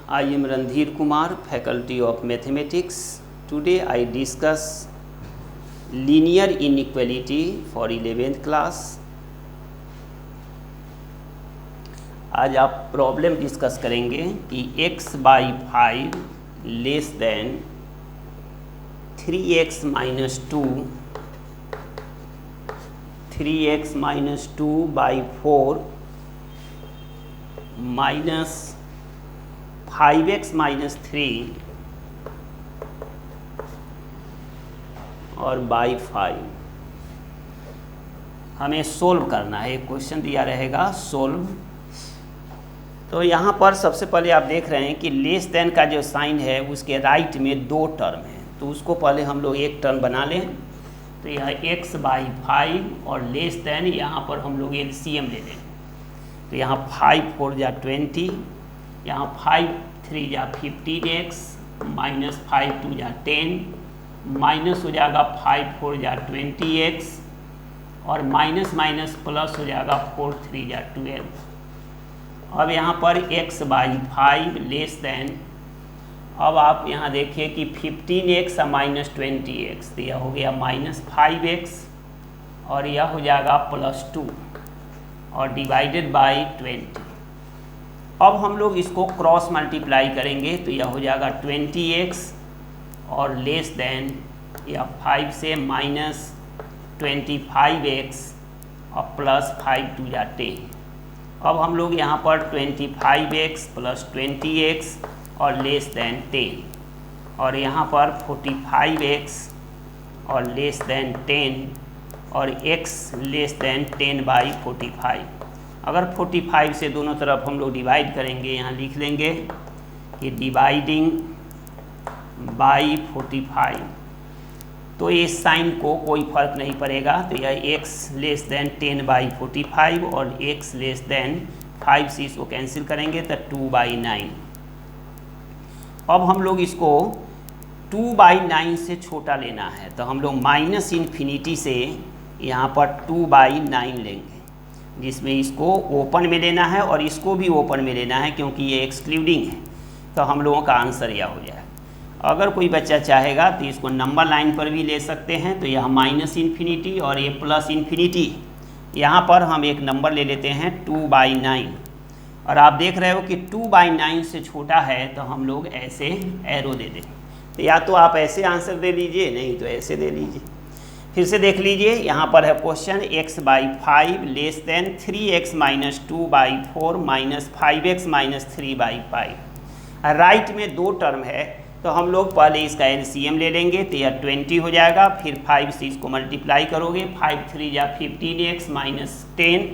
I am Randhir Kumar, Faculty of Mathematics. Today I discuss linear inequality for 11th class. आज आप problem discuss करेंगे कि x by 5 less than 3x minus 2 3x minus 2 by 4 minus 5x minus 3 और by 5 हमें solve करना है। एक question दिया रहेगा सोल्व। तो यहाँ पर सबसे पहले आप देख रहे हैं कि लेस देन का जो साइन है उसके राइट में दो टर्म है, तो उसको पहले हम लोग एक टर्म बना लें। तो यह x बाई 5 और लेस देन यहाँ पर हम लोग एलसीएम ले लें। तो यहाँ 5 4 जा 20, यहाँ 5 3 जा 15x माइनस 5 2 जा 10 माइनस हो जाएगा 5 4 जा 20x और माइनस माइनस प्लस हो जाएगा 4 3 जा 12। अब यहाँ पर x बाई 5 लेस देन, अब आप यहाँ देखिए कि 15x और माइनस 20x, तो यह हो गया माइनस 5x और यह हो जाएगा प्लस 2 और डिवाइडेड बाई 20। अब हम लोग इसको क्रॉस मल्टीप्लाई करेंगे तो यह हो जाएगा 20x और लेस देन या 5 से माइनस 25x और प्लस 5 2 जा 10। अब हम लोग यहाँ पर 25x प्लस 20x और लेस देन 10 और यहाँ पर 45x और लेस देन 10 और x लेस देन 10 बाई 45। अगर 45 से दोनों तरफ हम लोग डिवाइड करेंगे, यहाँ लिख लेंगे कि डिवाइडिंग बाई 45, तो इस साइन को कोई फर्क नहीं पड़ेगा। तो यह x लेस देन 10 बाई 45 और x लेस देन 5 से इसको कैंसिल करेंगे तो 2 बाई 9। अब हम लोग इसको 2 बाई 9 से छोटा लेना है, तो हम लोग माइनस इन्फिनिटी से यहाँ पर 2 बाई 9 लेंगे, जिसमें इसको ओपन में लेना है और इसको भी ओपन में लेना है क्योंकि ये एक्सक्लूडिंग है। तो हम लोगों का आंसर यह हो जाएगा। अगर कोई बच्चा चाहेगा तो इसको नंबर लाइन पर भी ले सकते हैं, तो यह माइनस इन्फिनिटी और ये प्लस इन्फिनिटी। यहाँ पर हम एक नंबर ले लेते हैं 2 बाई 9 और आप देख रहे हो कि 2 बाई 9 से छोटा है, तो हम लोग ऐसे एरो दे दें। तो या तो आप ऐसे आंसर दे लीजिए, नहीं तो ऐसे दे लीजिए। फिर से देख लीजिए, यहाँ पर है question x by 5 less than 3x minus 2 by 4 minus 5x minus 3 by 5। Right में दो टर्म है, तो हम लोग पहले इसका एलसीएम ले लेंगे, तो यह 20 हो जाएगा। फिर 5 से इसको मल्टीप्लाई करोगे, 5 3 जा 15x माइनस 10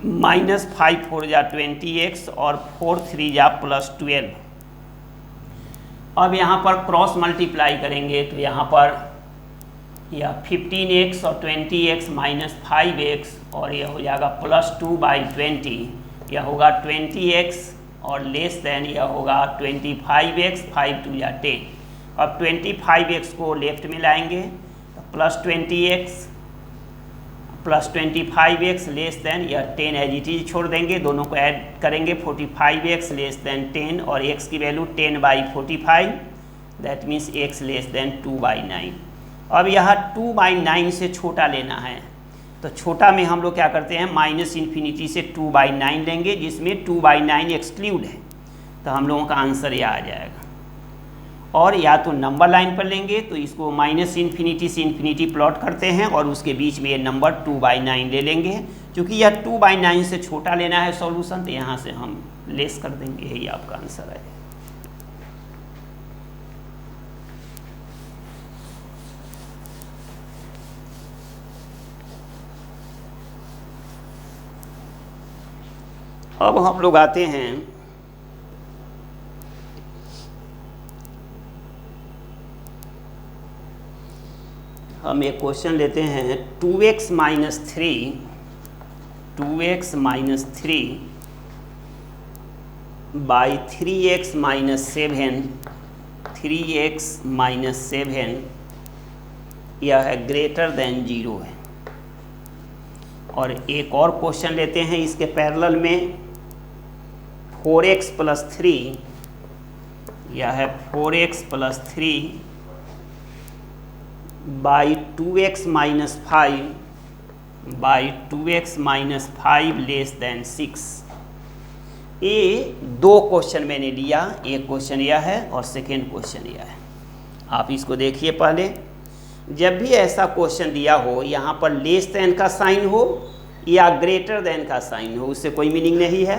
माइनस 5 4 जा 20x और 4 3 जा प्लस 12। अब यहाँ पर क्रॉस मल्टीप्लाई करेंगे, तो यहाँ पर यह 15x और 20x माइनस 5x और यह हो जाएगा प्लस 2 बाई 20। यह होगा 20x और लेस देन यह होगा 25x 5 2 या 10। अब 25x को लेफ्ट में लाएंगे तो plus 20x plus 25x less than यह 10 एज इट इज छोड़ देंगे, दोनों को ऐड करेंगे 45x लेस देन 10 और x की value 10 by 45, that means x less than 2 by 9। अब यह 2 बाई 9 से छोटा लेना है, तो छोटा में हम लोग क्या करते हैं, माइनस इन्फिनिटी से 2 बाई 9 लेंगे, जिसमें 2 बाई 9 एक्सक्लूड है। तो हम लोगों का आंसर यह आ जाएगा। और या तो नंबर लाइन पर लेंगे, तो इसको माइनस इन्फिनिटी से इन्फिनिटी प्लॉट करते हैं और उसके बीच में ये नंबर 2 बाई 9 ले लेंगे। क्योंकि यह 2 बाई 9 से छोटा लेना है सॉल्यूशन, तो यहाँ से हम लेस कर देंगे, यही आपका आंसर है। अब हम लोग आते हैं हम एक क्वेश्चन लेते हैं 2x minus 3 by 3x minus 7 3x minus 7 यह है ग्रेटर देन 0 है। और एक और क्वेश्चन लेते हैं इसके पैरेलल में 4x प्लस 3, यह है 4x plus 3 by 2x minus 5 by 2x minus 5 less than 6। ये दो क्वेश्चन मैंने लिया, एक क्वेश्चन यह है और सेकेंड क्वेश्चन यह है। आप इसको देखिए पहले, जब भी ऐसा क्वेश्चन दिया हो यहाँ पर लेस देन का साइन हो या ग्रेटर देन का साइन हो, उससे कोई मीनिंग नहीं है।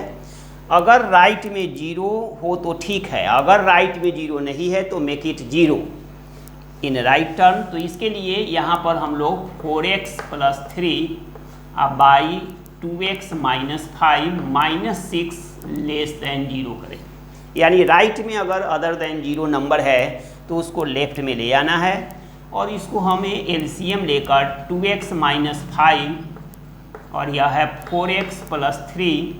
अगर राइट में जीरो हो तो ठीक है, अगर राइट में जीरो नहीं है तो make it zero in right term. तो इसके लिए यहाँ पर हम लोग 4x plus 3 by 2x minus 5 minus 6 less than zero करें। यानी राइट में अगर अदर देन जीरो नंबर है तो उसको लेफ्ट में ले आना है, और इसको हमें एलसीएम लेकर 2x माइनस 5 और यह है 4x प्लस 3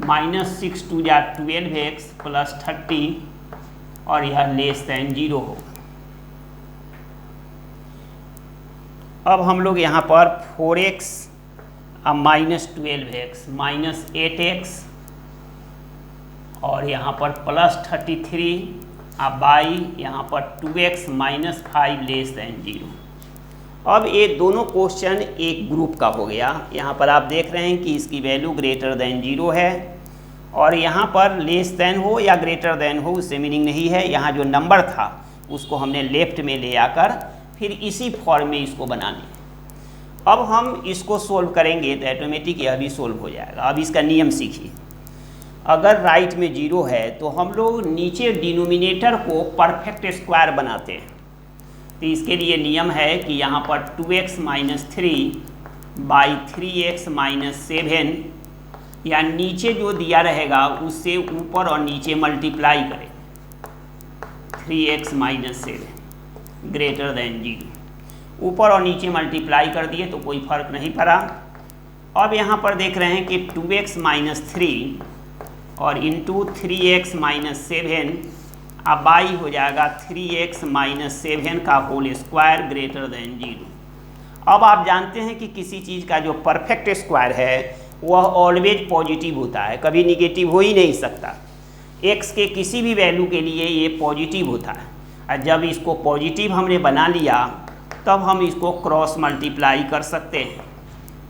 माइनस 6 2 या 12x प्लस 30 और यह लेस देन जीरो होगा। अब हम लोग यहाँ पर 4x minus 12x minus 8x और यहाँ पर प्लस 33 बाई यहाँ पर 2x minus 5 less than zero. अब ये दोनों क्वेश्चन एक ग्रुप का हो गया। यहाँ पर आप देख रहे हैं कि इसकी वैल्यू ग्रेटर देन जीरो है, और यहाँ पर लेस देन हो या ग्रेटर देन हो उससे मीनिंग नहीं है। यहाँ जो नंबर था उसको हमने लेफ्ट में ले आकर फिर इसी फॉर्म में इसको बनाने। अब हम इसको सोल्व करेंगे तो ऑटोमेटिक यह भी सोल्व हो जाएगा। अब इसका नियम सीखिए। अगर राइट में जीरो है तो हम लोग नीचे डिनोमिनेटर को परफेक्ट स्क्वायर बनाते हैं। तो इसके लिए नियम है कि यहाँ पर 2x minus 3 by 3x minus 7, या नीचे जो दिया रहेगा उससे ऊपर और नीचे मल्टीप्लाई करें 3x minus 7 greater than zero. ऊपर और नीचे मल्टीप्लाई कर दिए तो कोई फर्क नहीं पड़ा। अब यहाँ पर देख रहे हैं कि 2x माइनस 3 और इंटू 3x माइनस 7 बाई हो जाएगा 3x माइनस 7 का whole square greater than zero. अब आप जानते हैं कि किसी चीज़ का जो परफेक्ट स्क्वायर है वह ऑलवेज पॉजिटिव होता है, कभी निगेटिव हो ही नहीं सकता। x के किसी भी वैल्यू के लिए ये पॉजिटिव होता है, और जब इसको पॉजिटिव हमने बना लिया तब हम इसको क्रॉस मल्टीप्लाई कर सकते हैं।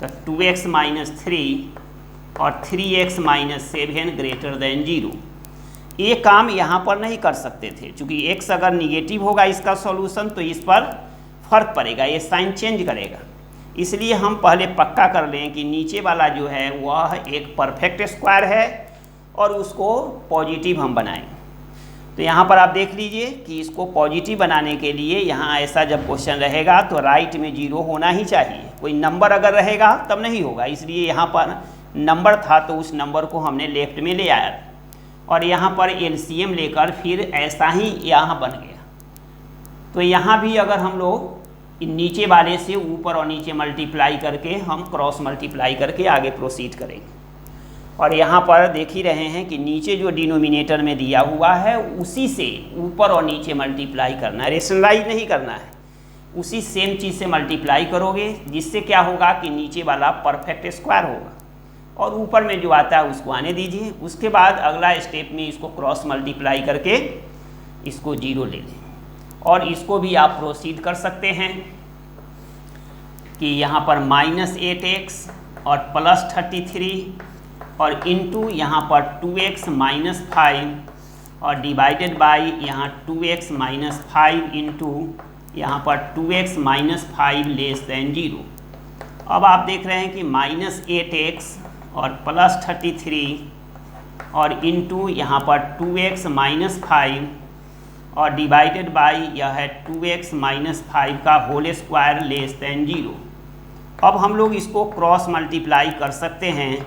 तो 2x माइनस 3 और 3x minus 7 greater than zero. ये काम यहाँ पर नहीं कर सकते थे, क्योंकि x अगर निगेटिव होगा इसका सॉल्यूशन तो इस पर फर्क पड़ेगा, ये साइन चेंज करेगा। इसलिए हम पहले पक्का कर लें कि नीचे वाला जो है वह एक परफेक्ट स्क्वायर है और उसको पॉजिटिव हम बनाएं। तो यहाँ पर आप देख लीजिए कि इसको पॉजिटिव बनाने के लिए यहाँ ऐसा जब क्वेश्चन रहेगा तो राइट में जीरो होना ही चाहिए। कोई नंबर अगर रहेगा तब नहीं होगा, इसलिए यहाँ पर नंबर था तो उस नंबर को हमने लेफ्ट में ले आया, और यहाँ पर एलसीएम लेकर फिर ऐसा ही यहाँ बन गया। तो यहाँ भी अगर हम लोग नीचे वाले से ऊपर और नीचे मल्टीप्लाई करके हम क्रॉस मल्टीप्लाई करके आगे प्रोसीड करेंगे। और यहाँ पर देख ही रहे हैं कि नीचे जो डिनोमिनेटर में दिया हुआ है उसी से ऊपर और नीचे मल्टीप्लाई करना है, रेशनलाइज नहीं करना है। उसी सेम चीज़ से मल्टीप्लाई करोगे जिससे क्या होगा कि नीचे वाला परफेक्ट स्क्वायर होगा और ऊपर में जो आता है उसको आने दीजिए। उसके बाद अगला स्टेप में इसको क्रॉस मल्टीप्लाई करके इसको जीरो ले लें, और इसको भी आप प्रोसीड कर सकते हैं कि यहाँ पर माइनस 8x और प्लस 33 और इंटू यहाँ पर 2x माइनस 5 और डिवाइडेड बाई यहाँ 2x माइनस 5 इंटू यहाँ पर 2x minus 5 less than zero. अब आप देख रहे हैं कि माइनस 8x और प्लस 33 और इंटू यहाँ पर 2x माइनस 5 और डिवाइडेड बाई यह है 2x माइनस 5 का whole square less than zero. अब हम लोग इसको क्रॉस मल्टीप्लाई कर सकते हैं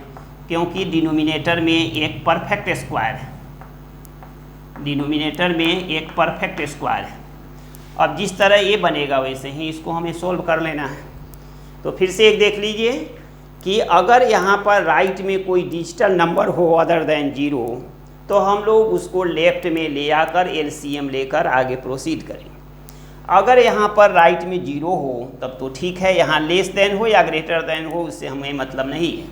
क्योंकि डिनोमिनेटर में एक परफेक्ट स्क्वायर है, डिनोमिनेटर में एक परफेक्ट स्क्वायर है। अब जिस तरह ये बनेगा वैसे ही इसको हमें सोल्व कर लेना है। तो फिर से एक देख लीजिए कि अगर यहाँ पर राइट में कोई डिजिटल नंबर हो अदर देन जीरो तो हम लोग उसको लेफ्ट में ले आकर एलसीएम लेकर आगे प्रोसीड करें। अगर यहाँ पर राइट में जीरो हो तब तो ठीक है, यहाँ लेस देन हो या ग्रेटर देन हो उससे हमें मतलब नहीं है।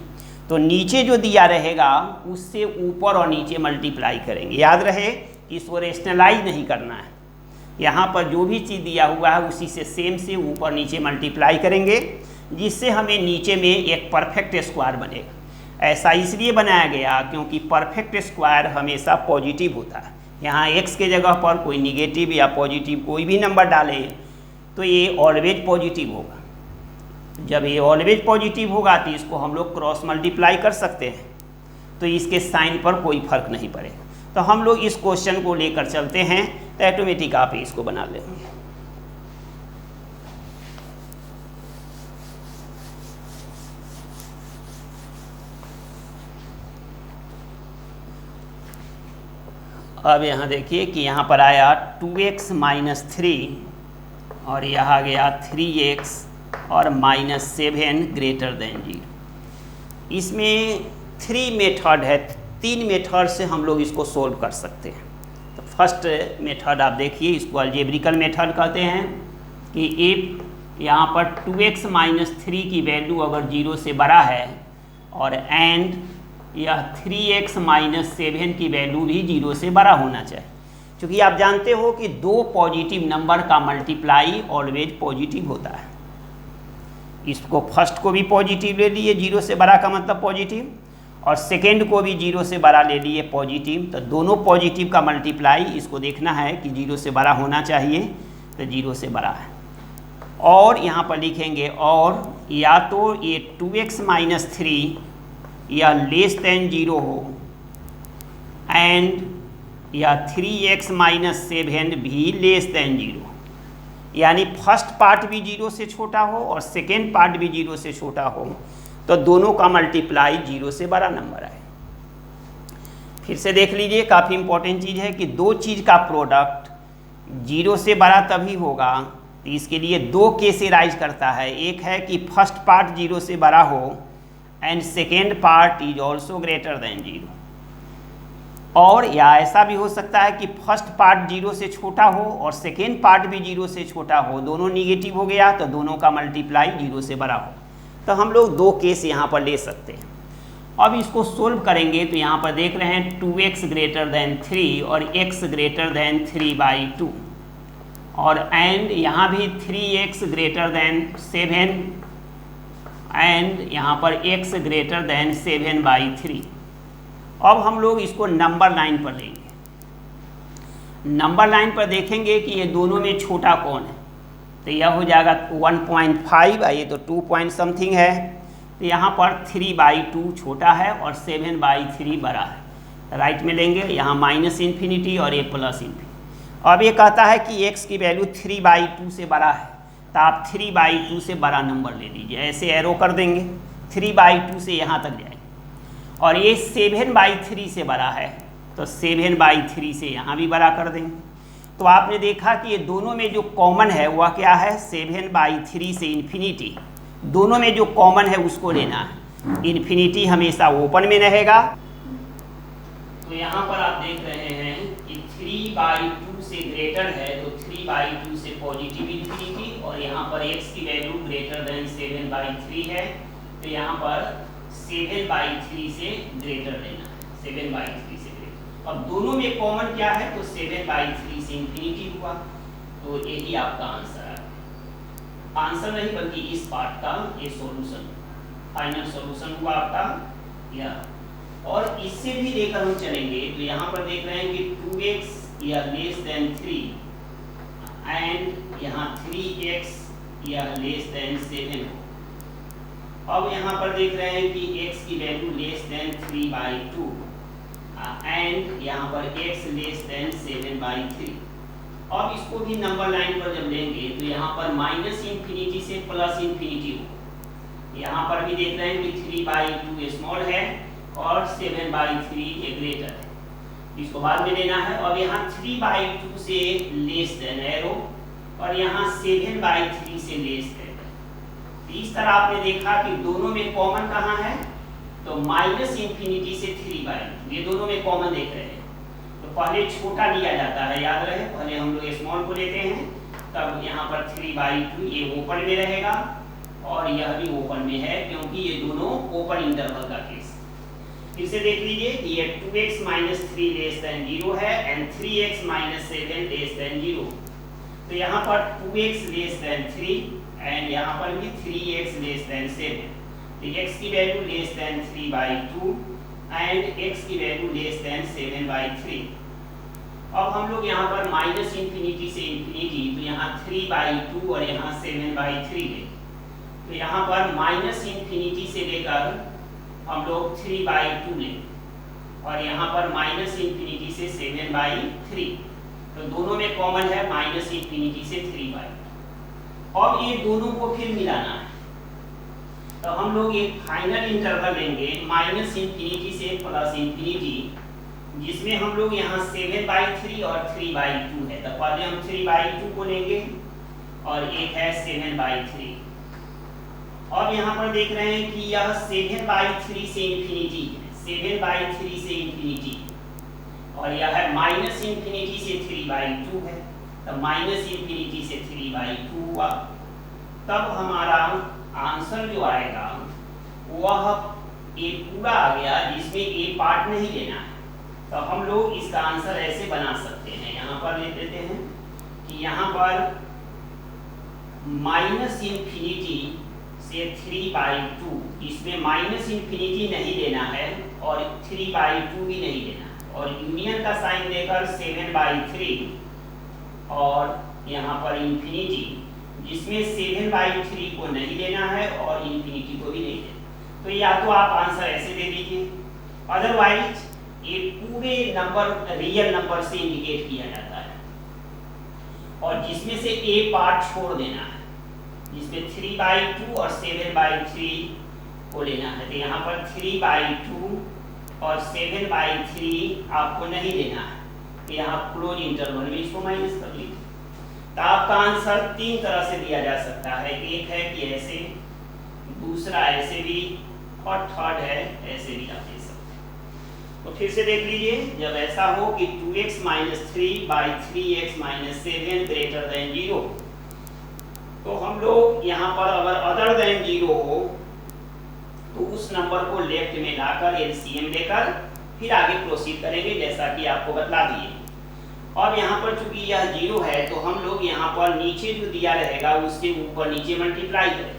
तो नीचे जो दिया रहेगा उससे ऊपर और नीचे मल्टीप्लाई करेंगे। याद रहे इसको रेशनलाइज नहीं करना है, यहाँ पर जो भी चीज़ दिया हुआ है उसी से सेम से ऊपर नीचे मल्टीप्लाई करेंगे, जिससे हमें नीचे में एक परफेक्ट स्क्वायर बनेगा। ऐसा इसलिए बनाया गया क्योंकि परफेक्ट स्क्वायर हमेशा पॉजिटिव होता है। यहाँ x के जगह पर कोई निगेटिव या पॉजिटिव कोई भी नंबर डाले तो ये ऑलवेज पॉजिटिव होगा। जब ये ऑलवेज पॉजिटिव होगा तो इसको हम लोग क्रॉस मल्टीप्लाई कर सकते हैं, तो इसके साइन पर कोई फर्क नहीं पड़ेगा। तो हम लोग इस क्वेश्चन को लेकर चलते हैं, तो ऑटोमेटिक आप इसको बना लेंगे। अब यहाँ देखिए कि यहाँ पर आया 2x माइनस 3 और यहाँ आ गया 3x और -7 ग्रेटर देन 0। इसमें 3 मेथड है, 3 मेथड से हम लोग इसको सोल्व कर सकते हैं। तो फर्स्ट मेथड आप देखिए, इसको अलजेब्रिकल मेथड कहते हैं कि इफ यहाँ पर 2x माइनस 3 की वैल्यू अगर 0 से बड़ा है और एंड यह 3x माइनस 7 की वैल्यू भी 0 से बड़ा होना चाहिए। क्योंकि आप जानते हो कि दो पॉजिटिव नंबर का मल्टीप्लाई ऑलवेज पॉजिटिव होता है। इसको फर्स्ट को भी पॉजिटिव ले लिए, 0 से बड़ा का मतलब पॉजिटिव, और सेकेंड को भी 0 से बड़ा ले लिए पॉजिटिव। तो दोनों पॉजिटिव का मल्टीप्लाई इसको देखना है कि 0 से बड़ा होना चाहिए, तो 0 से बड़ा है। और यहाँ पर लिखेंगे और या तो ये 2x माइनस 3 या लेस देन 0 हो एंड या 3x माइनस 7 भी लेस देन 0, यानी फर्स्ट पार्ट भी 0 से छोटा हो और सेकेंड पार्ट भी 0 से छोटा हो, तो दोनों का मल्टीप्लाई 0 से बड़ा नंबर आए। फिर से देख लीजिए, काफ़ी इंपॉर्टेंट चीज़ है कि दो चीज़ का प्रोडक्ट 0 से बड़ा तभी होगा, तो इसके लिए दो केस राइज करता है। एक है कि फर्स्ट पार्ट 0 से बड़ा हो and second part is also greater than 0, और या ऐसा भी हो सकता है कि फर्स्ट पार्ट 0 से छोटा हो और सेकेंड पार्ट भी 0 से छोटा हो, दोनों निगेटिव हो गया तो दोनों का मल्टीप्लाई 0 से बड़ा हो। तो हम लोग दो केस यहाँ पर ले सकते हैं। अब इसको सोल्व करेंगे तो यहाँ पर देख रहे हैं 2x ग्रेटर देन 3 और x ग्रेटर देन 3/2, और एंड यहाँ भी 3x ग्रेटर देन 7 एंड यहाँ पर x ग्रेटर देन 7/3। अब हम लोग इसको नंबर लाइन पर लेंगे। नंबर लाइन पर देखेंगे कि ये दोनों में छोटा कौन है, तो यह हो जाएगा 1.5, ये तो 2 पॉइंट समथिंग है, तो यहाँ पर 3/2 छोटा है और 7/3 बड़ा है। राइट में लेंगे, यहाँ -इन्फिनिटी और ये +इन्फिनिटी। अब ये कहता है कि x की वैल्यू 3/2 से बड़ा है, तो आप 3/2 से बड़ा नंबर ले लीजिए, ऐसे एरो कर देंगे 3/2 से यहाँ तक जाएंगे। और ये 7/3 से बड़ा है, तो 7/3 से यहाँ भी बड़ा कर देंगे। तो आपने देखा कि ये दोनों में जो कॉमन है वह क्या है, 7/3 से इन्फिनिटी, दोनों में जो कॉमन है उसको लेना है। इन्फिनिटी हमेशा ओपन में रहेगा। तो यहाँ पर आप देख रहे हैं कि 3/2 से ग्रेटर है, तो 3/2 से पॉजिटिव इन्फिनिटी, और यहाँ पर x की वैल्यू ग्रेटर देन 7/3 है, तो यहाँ पर 7/3 से ग्रेटर लेना है, 7/3 से ग्रेटर। अब दोनों में कॉमन क्या है, तो 7/3 से इन्फिनिटी हुआ, तो यही आपका आंसर है। आंसर नहीं बल्कि इस पार्ट का ये सॉल्यूशन, फाइनल सॉल्यूशन हुआ आपका यह। और इससे भी लेकर हम चलेंगे तो यहाँ पर देख रहे हैं कि 2x या लेस देन 3 एंड यहाँ 3x या लेस देन 7 हो। अब यहाँ पर देख रहे हैं कि x की वैल्यू लेस देन 3/2 एंड यहाँ पर x लेस देन 7/3। अब इसको भी नंबर लाइन पर जब लेंगे तो यहाँ पर -इन्फिनिटी से +इन्फिनिटी हो। यहाँ पर भी देख रहे हैं कि 3/2 स्मॉल है और 7/3 ये ग्रेटर है, इसको बाद में लेना है। अब यहाँ 3/2 से लेस देन एरो और यहाँ 7/3 से लेस देन। इस तरह आपने देखा कि दोनों में कॉमन कहाँ है, तो -इन्फिनिटी से 3/2, ये दोनों में कॉमन देख रहे हैं। तो पहले छोटा लिया जाता है, याद रहे, पहले हम लोग स्मॉल को लेते हैं, तब यहाँ पर 3/2 ये ओपन में रहेगा और यह भी ओपन में है, क्योंकि ये दोनों ओपन इंटरवल का केस फिर से देख लीजिए कि ये 2x माइनस 3 लेस देन 0 है and 3x minus 7 less than 0। तो यहाँ पर 2x लेस देन 3 एंड यहाँ पर भी 3x लेस देन 7। तो x की value less than 3/2 and x की वैल्यू लेस देन 7/3। अब हम लोग यहाँ पर माइनस इंफिनिटी से इंफिनिटी, तो यहाँ 3/2 और यहाँ 7/3 है। तो यहाँ पर माइनस इंफिनिटी से लेकर हम लोग 3/2 लें और यहाँ पर माइनस इंफिनिटी से 7/3। तो दोनों में कॉमन है माइनस इंफिनिटी से 3/2। अब ये दोनों को फिर मिलाना है, तो हम लोग एक फाइनल इंटरवल लेंगे माइनस इंफिनिटी से प्लस इंफिनिटी, जिसमें हम लोग यहाँ 7/3 और 3/2 है। तो पहले हम 3/2 को लेंगे और एक है 7/3। अब यहाँ पर देख रहे हैं कि यह 7/3 से इंफिनिटी है, 7/3 से इंफिनिटी, और यह है माइनस इंफिनिटी से 3/2 है। तो माइनस इंफिनिटी से 3/2 हुआ। तब हमारा आंसर जो आएगा वह ए पूरा आ गया, जिसमें ए पार्ट नहीं लेना है। तो हम लोग इसका आंसर ऐसे बना सकते हैं, यहाँ पर ले लेते हैं कि यहाँ पर माइनस इंफिनिटी से 3/2, इसमें माइनस इंफिनिटी नहीं लेना है और 3/2 भी नहीं लेना है, और यूनियन का साइन देकर 7/3 और यहाँ पर इंफिनिटी, जिसमें 7/3 को नहीं लेना है और इंफिनिटी को भी नहीं लेना। तो या तो आप आंसर ऐसे दे दीजिए, अदरवाइज ये पूरे नंबर रियल नंबर से इंडिकेट किया जाता है और जिसमें से ए पार्ट छोड़ देना है, जिसमें 3/2 और 7/3 को लेना है। तो यहाँ पर 3/2 और 7/3 आपको नहीं लेना है, तो यहाँ क्लोज इंटरवल में इसको माइनस कर लीजिए। तो आपका आंसर 3 तरह से दिया जा सकता है, एक है कि ऐसे, दूसरा ऐसे भी, और थर्ड है ऐसे भी आप दे सकते हैं। तो फिर से देख लीजिए, जब ऐसा हो कि 2x minus 3/3x minus 7 greater than 0, तो हम लोग यहाँ पर अगर अदर देन 0 हो तो उस नंबर को लेफ्ट में लाकर एलसीएम लेकर फिर आगे प्रोसीड करेंगे, जैसा कि आपको बता दिए। अब यहाँ पर चूंकि यह 0 है तो हम लोग यहाँ पर नीचे जो दिया रहेगा उससे ऊपर नीचे मल्टीप्लाई करें।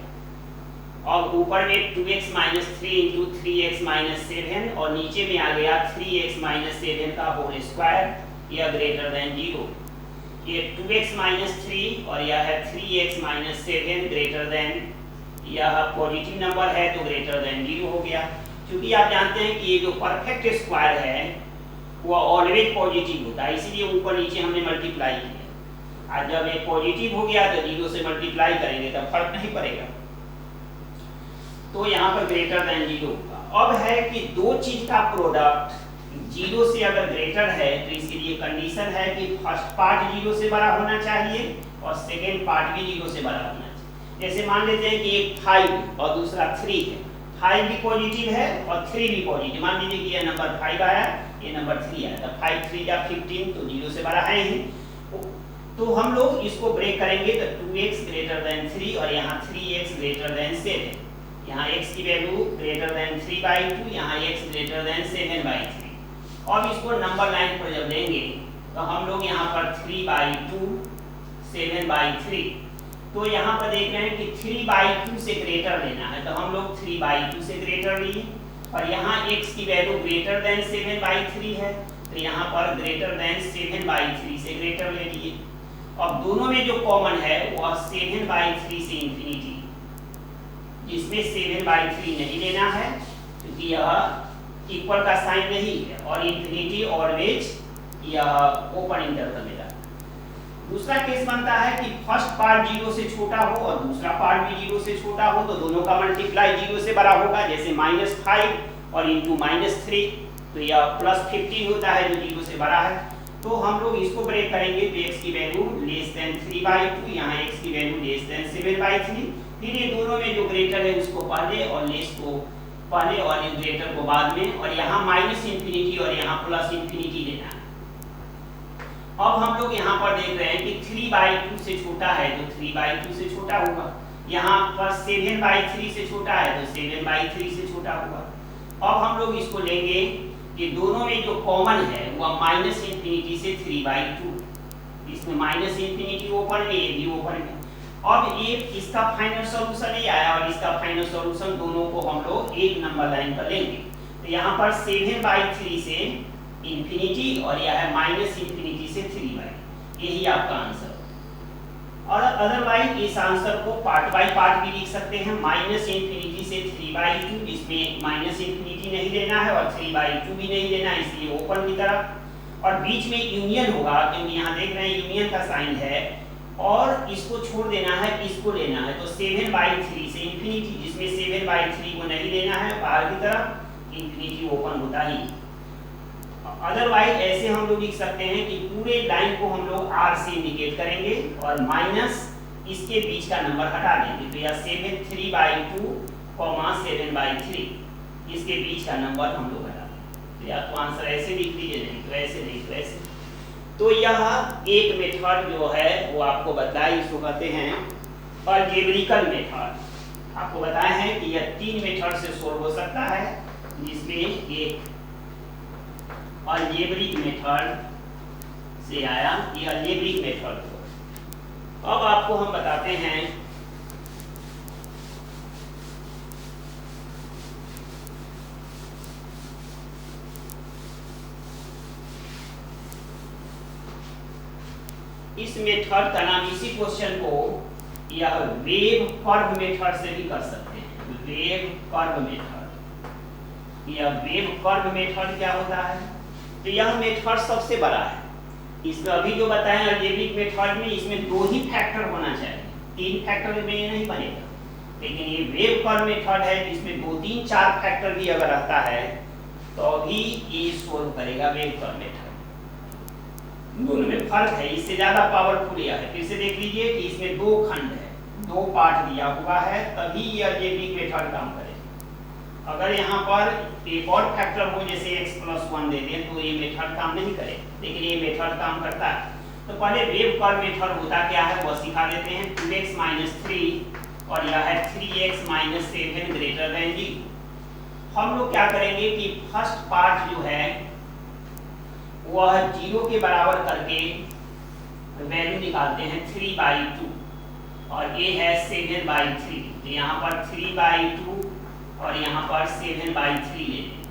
और ऊपर में 2x minus 3 into 3x minus 7 और नीचे में आ गया 3x माइनस 7 का होल स्क्वायर, यह ग्रेटर देन 0। ये 2x माइनस 3 और यह है 3x माइनस 7 ग्रेटर देन, यह पॉजिटिव नंबर है तो ग्रेटर देन 0 हो गया। क्योंकि आप जानते हैं कि ये जो परफेक्ट स्क्वायर है वो ऑलवेज पॉजिटिव होता है, इसीलिए ऊपर नीचे हमने मल्टीप्लाई किया। आज जब ये पॉजिटिव हो गया तो 0 से मल्टीप्लाई करेंगे तब फर्क नहीं पड़ेगा, तो यहाँ पर ग्रेटर देन 0 होगा। अब है कि दो चीज का प्रोडक्ट 0 से अगर ग्रेटर है तो इसके लिए कंडीशन है कि फर्स्ट पार्ट 0 से बड़ा होना चाहिए और सेकेंड पार्ट भी 0 से बड़ा होना चाहिए। जैसे मान लेते हैं कि एक 5 और दूसरा 3 है, 5 भी पॉजिटिव है और 3 भी पॉजिटिव। मान लीजिए कि यह नंबर 5 आया, ये नंबर 3 आया, तो 5 3 या 15 तो 0 से बड़ा है ही। तो हम लोग इसको ब्रेक करेंगे तो 2x ग्रेटर देन 3 और यहाँ 3x ग्रेटर देन 7, यहाँ x की वैल्यू ग्रेटर देन 3/2, यहाँ x ग्रेटर देन 7/3। अब इसको नंबर लाइन पर जब लेंगे तो हम लोग यहाँ पर 3/2 7/3, तो यहाँ पर देख रहे हैं कि 3/2 से ग्रेटर लेना है, तो हम लोग 3/2 से ग्रेटर लिए और यहाँ x की वैल्यू ग्रेटर देन 7/3 है, तो यहाँ पर ग्रेटर देन 7/3 से ग्रेटर ले लिए। अब दोनों में जो कॉमन है वह 7/3 से इंफिनिटी, जिसमें 7/3 नहीं लेना है क्योंकि यह इक्वल का साइन नहीं है और इंफिनिटी ऑलवेज यह ओपन इंटरवल में जाता है। दूसरा केस बनता है कि फर्स्ट पार्ट 0 से छोटा हो और दूसरा पार्ट भी 0 से छोटा हो, तो दोनों का मल्टीप्लाई 0 से बड़ा होगा। जैसे -5 और इंटू -3 तो यह +15 होता है जो 0 से बड़ा है। तो हम लोग इसको ब्रेक करेंगे तो x की वैल्यू लेस देन 3/2, यहाँ x की वैल्यू लेस देन 7/3। फिर ये दोनों में जो ग्रेटर है उसको पहले और लेस को पहले और ग्रेटर को बाद में, और यहाँ माइनस इंफिनिटी और यहाँ प्लस इंफिनिटी लेना है। अब हम लोग यहाँ पर देख रहे हैं कि 3/2 से छोटा है तो 3/2 से छोटा होगा, यहाँ पर 7/3 से छोटा है तो 7/3 से छोटा होगा। अब हम लोग इसको लेंगे कि दोनों में जो कॉमन है वह माइनस इंफिनिटी से 3/2, इसमें माइनस इंफिनिटी ओपन में, ये भी ओपन में। अब ये इसका फाइनल सॉल्यूशन ही आया और इसका फाइनल सॉल्यूशन दोनों को हम लोग एक नंबर लाइन पर लेंगे। तो यहाँ पर 7/3 से इंफिनिटी और यह है माइनस इंफिनिटी से 3/, यही आपका आंसर। और अदरवाइज इस आंसर को पार्ट बाय पार्ट भी लिख सकते हैं। माइनस इंफिनिटी से 3/2, इसमें माइनस इंफिनिटी नहीं लेना है और 3/2 भी नहीं लेना है, इसलिए ओपन की तरफ, और बीच में यूनियन होगा क्योंकि यहाँ देख रहे हैं यूनियन का साइन है, और इसको छोड़ देना है, इसको लेना है। तो 7/3 से इंफिनिटी, जिसमें 7/3 को नहीं लेना है बाहर की तरफ, इंफिनिटी ओपन होता ही। अदरवाइज ऐसे हम लोग लिख सकते हैं कि पूरे लाइन को हम लोग R से इंडिकेट करेंगे और माइनस इसके बीच का नंबर हटा देंगे। तो यह 7/3/2, 7/3, इसके बीच का नंबर हम लोग हटा देंगे। या तो आंसर ऐसे लिख लीजिए, नहीं तो ऐसे, नहीं तो ऐसे। तो यह एक मेथड जो है वो आपको बताया, इसको कहते हैं अलजेब्रिकल मेथड। आपको बताया है कि यह 3 मेथड से सोल्व हो सकता है, जिसमें एक अलजेब्रिक मेथड से आया, ये अलजेब्रिक मेथड को। अब आपको हम बताते हैं इस मेथड का नाम, इसी क्वेश्चन को यह वेव कर्व मेथड से भी कर सकते हैं। वेव कर्व मेथड, यह वेव कर्व मेथड क्या होता है? तो यह मेथड सबसे बड़ा है। इसमें अभी जो बताएं अलजेब्रिक मेथड में, इसमें 2 ही फैक्टर होना चाहिए, 3 फैक्टर में ये नहीं बनेगा। लेकिन ये वेव कर्व मेथड है जिसमें 2, 3, 4 फैक्टर भी अगर रहता है तो भी ये सोल्व करेगा वेव कर्व मेथड। दोनों में फर्क है, इससे ज्यादा पावरफुल यह है। फिर से देख लीजिए कि इसमें 2 खंड है, 2 पार्ट दिया हुआ है, तभी ये अलजेब्रिक मेथड काम करेगा। अगर यहाँ पर एक और फैक्टर हो जैसे x+1 दे दें तो ये मेथड काम नहीं करेगा, लेकिन ये मेथड काम करता है। तो पहले वेव कर्व मेथड होता क्या है वह सिखा देते हैं। 2x - 3 और यह है 3x - 7 ग्रेटर देन 0। हम लोग क्या करेंगे कि फर्स्ट पार्ट जो है वह 0 के बराबर करके वैल्यू निकालते हैं 3/2 और ये है 7/3। तो यहाँ पर 3/2 और यहाँ पर 7/3 लेते हैं,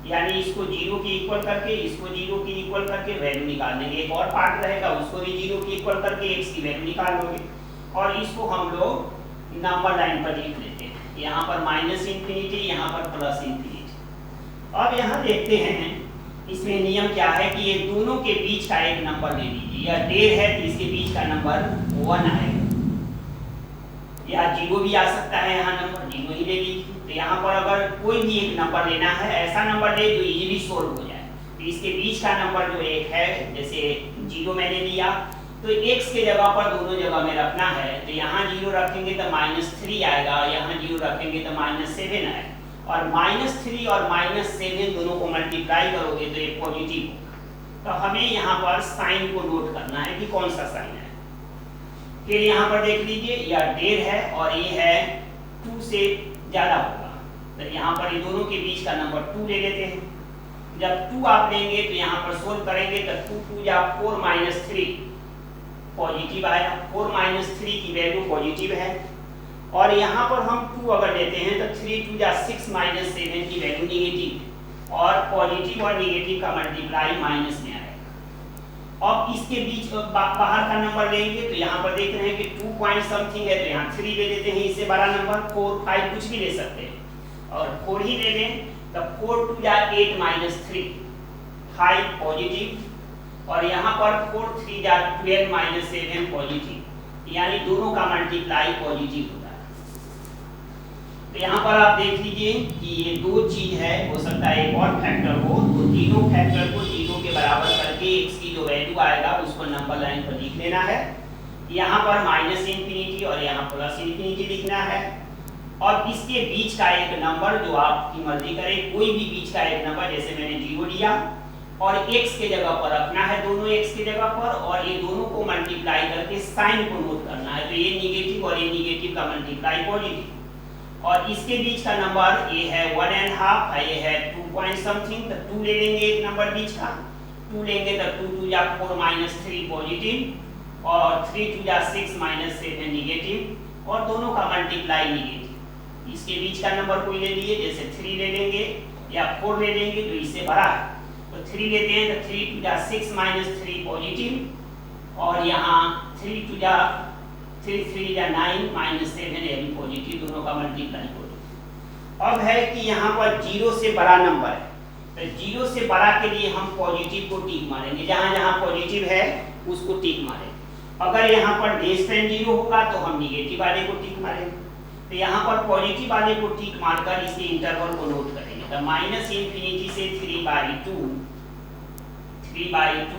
यानी इसको 0 के इक्वल करके, इसको 0 के इक्वल करके वैल्यू निकाल देंगे। एक और पार्ट रहेगा उसको भी 0 के इक्वल करके x की वैल्यू निकाल लोगे, और इसको हम लोग नंबर लाइन पर लिख लेते हैं। यहाँ पर माइनस इंफिनिटी, यहाँ पर प्लस इंफिनिटी। अब यहाँ देखते हैं इसमें नियम क्या है कि ये दोनों के बीच का एक नंबर ले लीजिए। यह 1.5 है तो इसके बीच का नंबर 1 आएगा, या 0 भी आ सकता है, यहाँ नंबर 0 ही ले लीजिए। तो यहाँ पर अगर कोई भी एक नंबर लेना है, ऐसा नंबर ले जो इजीली सोल्व हो जाए। तो इसके बीच का नंबर जो एक है, जैसे 0 मैंने लिया तो x के जगह पर दोनों जगह में रखना है। तो यहाँ 0 रखेंगे तो -3 आएगा, यहाँ 0 रखेंगे तो -7 आएगा, और -3 और -7 दोनों को मल्टीप्लाई करोगे तो ये पॉजिटिव होगा। तो हमें यहाँ पर साइन को नोट करना है कि कौन सा साइन है। फिर यहाँ पर देख लीजिए यह 1.5 है और ये है 2 से ज़्यादा होगा, तो यहाँ पर ये दोनों के बीच का नंबर 2 ले लेते हैं। जब 2 आप लेंगे तो यहाँ पर सोल्व करेंगे तो 2 2 या 4 - 3 पॉजिटिव आया। 4 - 3 की वैल्यू पॉजिटिव है, और यहाँ पर हम 2 अगर लेते हैं तो 3 2 या 6 - 7 की वैल्यू निगेटिव, और पॉजिटिव और निगेटिव का मल्टीप्लाई माइनस में आएगा। अब इसके बीच बाहर का नंबर लेंगे तो यहाँ पर देख रहे हैं कि 2 पॉइंट समथिंग है, तो यहाँ 3 ले लेते हैं, इससे बड़ा नंबर 4 5 कुछ भी ले सकते हैं, और 4 ही ले लें तो 4 2 या 8 - 3 5 पॉजिटिव, और यहाँ पर 4 3 या 12 - 7 पॉजिटिव, यानी दोनों का मल्टीप्लाई पॉजिटिव होता है। तो यहाँ पर आप देख लीजिए कि ये 2 चीज है, हो सकता है एक और फैक्टर हो, तो तीनों फैक्टर को 0 के बराबर करके x की जो वैल्यू आएगा उसको नंबर लाइन पर लिख लेना है। यहाँ पर -इंफिनिटी और यहाँ प्लस इंफिनिटी लिखना है, और इसके बीच का एक नंबर जो आपकी मर्जी करे, कोई भी बीच का एक नंबर, जैसे मैंने 0 लिया और x के जगह पर रखना है, दोनों x के जगह पर, और ये दोनों को मल्टीप्लाई करके साइन को नोट करना है। तो ये निगेटिव और ये निगेटिव का मल्टीप्लाई पॉजिटिव, और इसके बीच का नंबर ये है 1.5 और ये है 2 पॉइंट समथिंग, तो 2 ले लेंगे एक नंबर बीच का, 2 लेंगे तो 2 2 जा 4 माइनस 3 पॉजिटिव और 3 2 जा 6 माइनस 7 निगेटिव और दोनों का मल्टीप्लाई निगेटिव। इसके बीच का नंबर कोई ले लिए, जैसे 3 ले लेंगे या 4 ले लेंगे तो इससे बड़ा है, तो 3 लेते हैं तो 3 2 जा 6 माइनस 3 पॉजिटिव और यहाँ 3 2 जा 3 3 या 9 माइनस 7 ये भी पॉजिटिव, दोनों का मल्टीप्लाई पॉजिटिव। अब है कि यहाँ पर 0 से बड़ा नंबर है, तो 0 से बड़ा के लिए हम पॉजिटिव को टिक मारेंगे, जहाँ जहाँ पॉजिटिव है उसको टिक मारेंगे। अगर यहाँ पर लेस देन 0 होगा तो हम निगेटिव वाले को टिक मारेंगे। तो यहाँ पर पॉजिटिव वाले को टिक मारकर इसके इंटरवल को नोट करेंगे, तो माइनस इन्फिनिटी से 3/2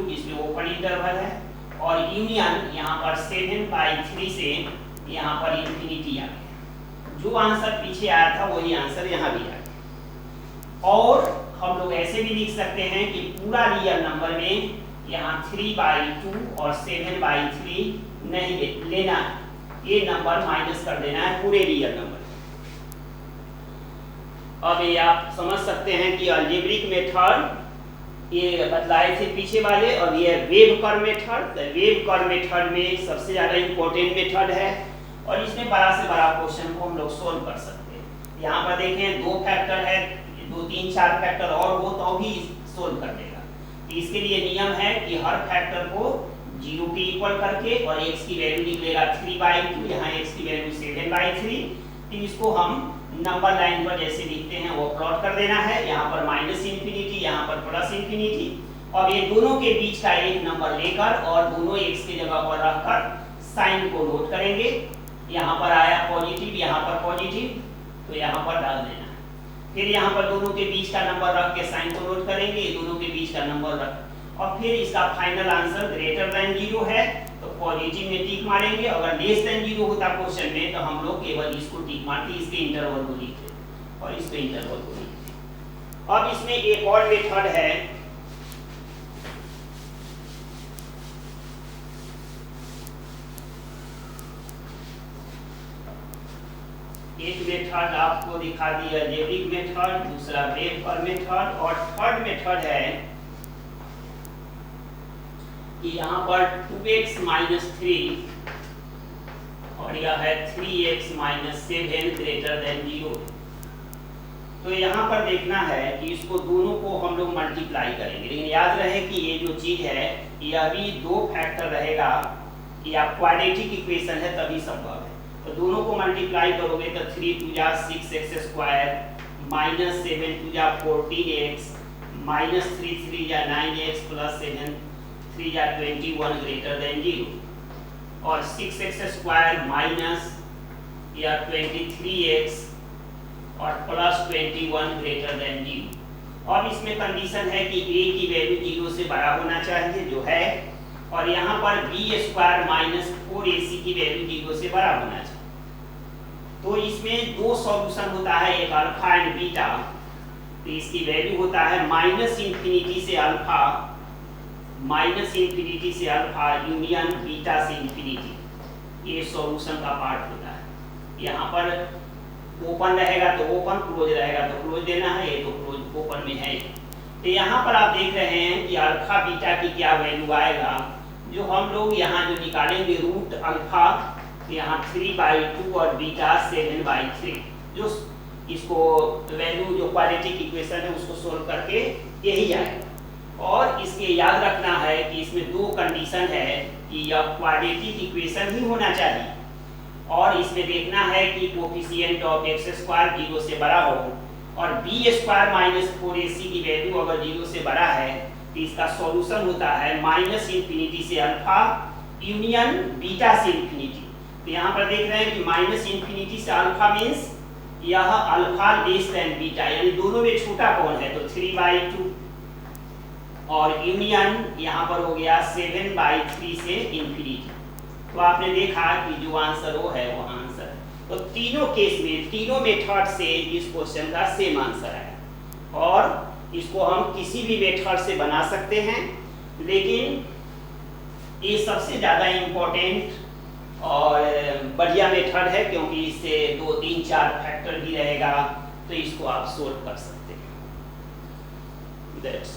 जिसमें ओपन इंटरवल है और यूनियन यहाँ पर 7/3 से यहाँ पर इन्फिनिटी आ गया। जो आंसर पीछे आया था वही आंसर यहाँ भी आ गया। और हम लोग ऐसे भी लिख सकते हैं कि पूरा रियल नंबर में यहाँ 3/2 और 7/3 नहीं लेना है, ये नंबर माइनस कर देना है पूरे रियल नंबर। अब ये आप समझ सकते हैं कि अलजेब्रिक मेथड ये बतलाए थे पीछे वाले, और ये wave curve method. Wave curve method में सबसे ज़्यादा इम्पोर्टेंट मेथड है और इसमें बड़ा से बड़ा क्वेश्चन को हम लोग सोल्व कर सकते हैं। यहाँ पर देखें 2 फैक्टर है, 2 3 4 फैक्टर और हो तो भी सोल्व कर देगा। इसके लिए नियम है कि हर फैक्टर को 0 के इक्वल करके और x की वैल्यू निकलेगा 3/2, यहाँ x की वैल्यू 7/3, तो इसको हम नंबर लाइन पर जैसे लिखते हैं वो प्लॉट कर देना है। यहाँ पर माइनस इन्फिनिटी, यहाँ पर प्लस इन्फिनिटी, और ये दोनों के बीच का एक नंबर लेकर और दोनों x की जगह पर रखकर साइन को नोट करेंगे। यहाँ पर आया पॉजिटिव, यहाँ पर पॉजिटिव, तो यहाँ पर डाल देना है। फिर यहाँ पर दोनों के बीच का नंबर रख के साइन को नोट करेंगे, दोनों के बीच का नंबर रख, और फिर इसका फाइनल आंसर ग्रेटर देन 0 है तो पॉजिटिव में टिक मारेंगे। अगर लेस देन 0 होता क्वेश्चन में तो हम लोग केवल इसको टिक मारते, इसके इंटरवल को लिखते और इसके इंटरवल को लिखते। अब इसमें एक और मेथड है, एक मेथड आपको दिखा दिया अलजेब्रिक मेथड, दूसरा वेव कर्व मेथड, और थर्ड मेथड है कि यहाँ पर 2x - 3 और यह है 3x - 7 ग्रेटर देन 0। तो यहाँ पर देखना है कि इसको दोनों को हम लोग मल्टीप्लाई करेंगे, लेकिन याद रहे कि ये जो चीज़ है यह भी 2 फैक्टर रहेगा, कि आप क्वाड्रेटिक इक्वेशन है तभी संभव है। तो दोनों को मल्टीप्लाई करोगे तो 3 2 जा 6x² - 7 2 जा 14x -3 3 जा 9x + 7 3 जा 21 ग्रेटर देन 0, और 6x² माइनस या 23x और प्लस 21 ग्रेटर देन 0। अब इसमें कंडीशन है कि a की वैल्यू 0 से बड़ा होना चाहिए, जो है, और यहाँ पर b² - 4ac की वैल्यू 0 से बड़ा होना चाहिए। तो इसमें 2 सॉल्यूशन होता है, एक अल्फा एंड बीटा। तो इसकी वैल्यू होता है माइनस इन्फिनिटी से अल्फा यूनियन बीटा से इन्फिनिटी, ये सॉल्यूशन का पार्ट होता है। यहाँ पर ओपन रहेगा तो ओपन, क्लोज रहेगा तो क्लोज देना है, ये तो क्लोज ओपन में है। तो यहाँ पर आप देख रहे हैं कि अल्फा बीटा की क्या वैल्यू आएगा, जो हम लोग यहाँ जो निकालेंगे रूट अल्फा, यहाँ 3/2 और बीटा 7/3, जो इसको वैल्यू जो क्वाड्रेटिक इक्वेशन है उसको सोल्व करके यही आएगा। और इसके याद रखना है कि इसमें 2 कंडीशन है कि यह क्वाड्रेटिक इक्वेशन ही होना चाहिए, और इसमें देखना है कि कोफिशिएंट ऑफ x² 0 से बड़ा हो, और b² - 4ac की वैल्यू अगर 0 से बड़ा है तो इसका सॉल्यूशन होता है माइनस इन्फिनिटी से अल्फा यूनियन बीटा से इन्फिनिटी। तो यहाँ पर देख रहे हैं कि माइनस इन्फिनिटी से अल्फा मीन्स यह अल्फा लेस देन बीटा, यानी दोनों में छोटा कौन है, तो 3/2, और यूनियन यहाँ पर हो गया 7/3 से इन्फिनिटी। तो आपने देखा कि जो आंसर वो है वो आंसर है। तो तीनों केस में, तीनों मेथड से इस क्वेश्चन का सेम आंसर है, और इसको हम किसी भी मेथड से बना सकते हैं, लेकिन ये सबसे ज़्यादा इम्पोर्टेंट और बढ़िया मेथड है क्योंकि इससे 2 3 4 फैक्टर भी रहेगा, तो इसको आप सोल्व कर सकते हैं। दैट्स